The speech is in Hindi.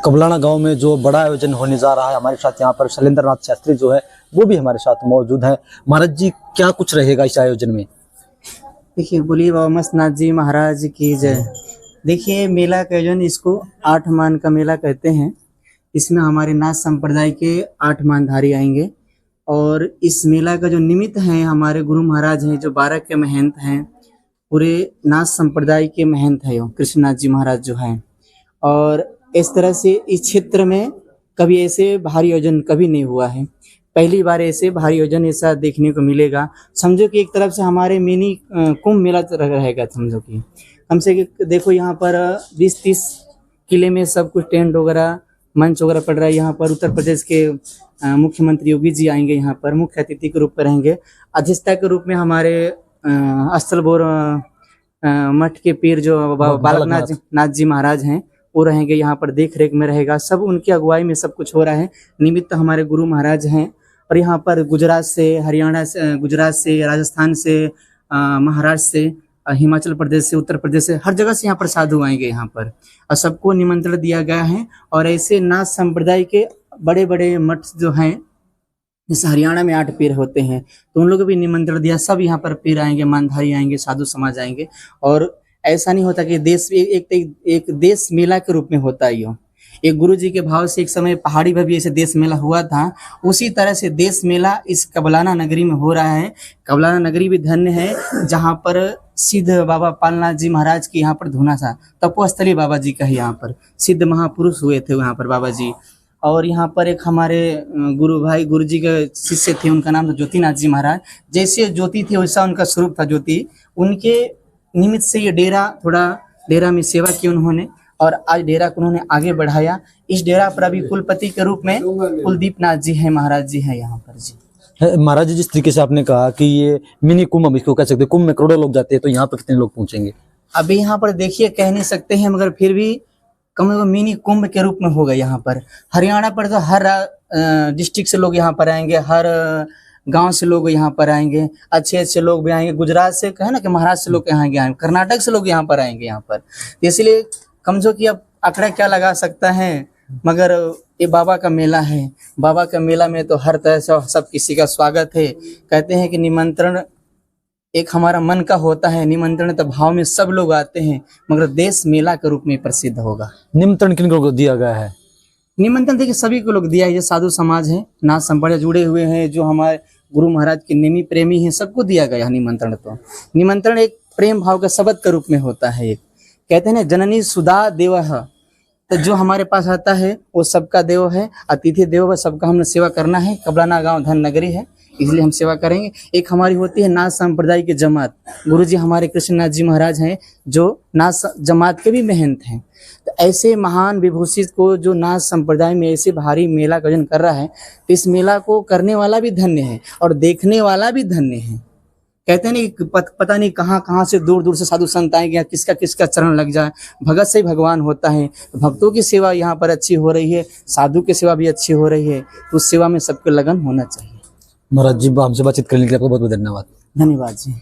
कबलाना गांव में जो बड़ा आयोजन होने जा रहा है, हमारे साथ यहाँ पर शैलेंद्र नाथ शास्त्री जो है वो भी हमारे साथ मौजूद है। महाराज जी, क्या कुछ रहेगा इस आयोजन में? देखिए, बोलिए बाबा मस्तनाथ जी महाराज की जय। देखिए, मेला का आयोजन इसको 8 मान का मेला कहते हैं। इसमें हमारे नाथ संप्रदाय के 8 मानधारी आएंगे और इस मेला का जो निमित्त है हमारे गुरु महाराज हैं, जो 12 के महंत हैं, पूरे नाथ संप्रदाय के महंत है कृष्णनाथ जी महाराज जो हैं। और इस तरह से इस क्षेत्र में कभी ऐसे भारी आयोजन कभी नहीं हुआ है, पहली बार ऐसे भारी आयोजन ऐसा देखने को मिलेगा। समझो कि एक तरफ से हमारे मिनी कुंभ मेला रहेगा। समझो कि कम से कम देखो यहाँ पर 20-30 किले में सब कुछ टेंट वगैरह मंच वगैरह पड़ रहा है। यहाँ पर उत्तर प्रदेश के मुख्यमंत्री योगी जी आएंगे, यहाँ पर मुख्य अतिथि के रूप में रहेंगे। अध्यक्षता के रूप में हमारे स्थलबोर मठ के पीर जो बालक नाथ जी महाराज हैं वो रहेंगे, यहाँ पर देख रेख में रहेगा। सब उनकी अगुवाई में सब कुछ हो रहा है। निमित्त हमारे गुरु महाराज हैं और यहाँ पर गुजरात से, हरियाणा से, गुजरात से, राजस्थान से, महाराष्ट्र से, हिमाचल प्रदेश से, उत्तर प्रदेश से, हर जगह से यहाँ पर साधु आएंगे यहाँ पर और सबको निमंत्रण दिया गया है। और ऐसे नाथ संप्रदाय के बड़े बड़े मठ जो हैं, जैसे हरियाणा में 8 पीर होते हैं तो उन लोगों को भी निमंत्रण दिया। सब यहाँ पर पीर आएंगे, मानधारी आएंगे, साधु समाज आएंगे। और ऐसा नहीं होता कि देश एक देश मेला के रूप में होता है। यो एक गुरु जी के भाव से एक समय पहाड़ी पर भी ऐसे देश मेला हुआ था, उसी तरह से देश मेला इस कबलाना नगरी में हो रहा है। कबलाना नगरी भी धन्य है, जहाँ पर सिद्ध बाबा पालनाथ जी महाराज की यहाँ पर धुना था, तपोस्थली बाबा जी का यहाँ पर सिद्ध महापुरुष हुए थे यहाँ पर बाबा जी। और यहाँ पर एक हमारे गुरु जी के शिष्य थे, उनका नाम था ज्योतिनाथ जी महाराज। जैसे ज्योति थे वैसा उनका स्वरूप था ज्योति। उनके निमित्त से ये डेरा में सेवा की उन्होंने और आज डेरा को उन्होंने आगे बढ़ाया। इस डेरा पर अभी कुलपति के रूप में कुलदीप नाथ जी हैं, महाराज जी हैं यहाँ पर जी। महाराज जी, जिस तरीके से आपने कहा कि ये मिनी कुंभ हम इसको कह सकते हैं, कुंभ में करोड़ों लोग जाते हैं, तो यहाँ पर कितने लोग पहुंचेंगे? अभी यहाँ पर देखिए कह नहीं सकते हैं, मगर फिर भी कम से कम मिनी कुंभ के रूप में होगा यहाँ पर। हरियाणा पर तो हर डिस्ट्रिक्ट से लोग यहाँ पर आएंगे, हर गांव से लोग यहाँ पर आएंगे, अच्छे अच्छे लोग भी आएंगे। गुजरात से कहे ना कि महाराष्ट्र से लोग यहाँ आएंगे, कर्नाटक से लोग यहाँ पर आएंगे यहाँ पर। इसलिए कमजोर कि अब आंकड़ा क्या लगा सकता है, मगर ये बाबा का मेला है। बाबा का मेला में तो हर तरह से सब किसी का स्वागत है। कहते हैं कि निमंत्रण एक हमारा मन का होता है, निमंत्रण तो भाव में सब लोग आते हैं, मगर देश मेला के रूप में प्रसिद्ध होगा। निमंत्रण किन को दिया गया है? निमंत्रण देखिए सभी को लोग दिया है। ये साधु समाज है, नाथ संप्रदाय जुड़े हुए हैं, जो हमारे गुरु महाराज के नेमी प्रेमी हैं, सबको दिया गया है निमंत्रण। तो निमंत्रण एक प्रेम भाव का शब्द के रूप में होता है। एक कहते हैं ना, जननी सुधा देवः, तो जो हमारे पास आता है वो सबका देव है, अतिथि देव है, सबका हमने सेवा करना है। कबलाना गांव धन नगरी है, इसलिए हम सेवा करेंगे। एक हमारी होती है नाथ संप्रदाय की जमात। गुरु जी हमारे कृष्णनाथ जी महाराज हैं, जो नाथ जमात के भी महंत हैं। तो ऐसे महान विभूषित को जो नाथ संप्रदाय में ऐसे भारी मेला का आयोजन कर रहा है, तो इस मेला को करने वाला भी धन्य है और देखने वाला भी धन्य है। कहते हैं नहीं, पता नहीं कहाँ से दूर दूर से साधु संत आएंगे, किसका किसका चरण लग जाए। भगत से ही भगवान होता है। भक्तों की सेवा यहाँ पर अच्छी हो रही है, साधु की सेवा भी अच्छी हो रही है, तो उस सेवा में सबको लगन होना चाहिए। महाराज जी, हमसे बातचीत करने के लिए आपको बहुत बहुत धन्यवाद। धन्यवाद जी।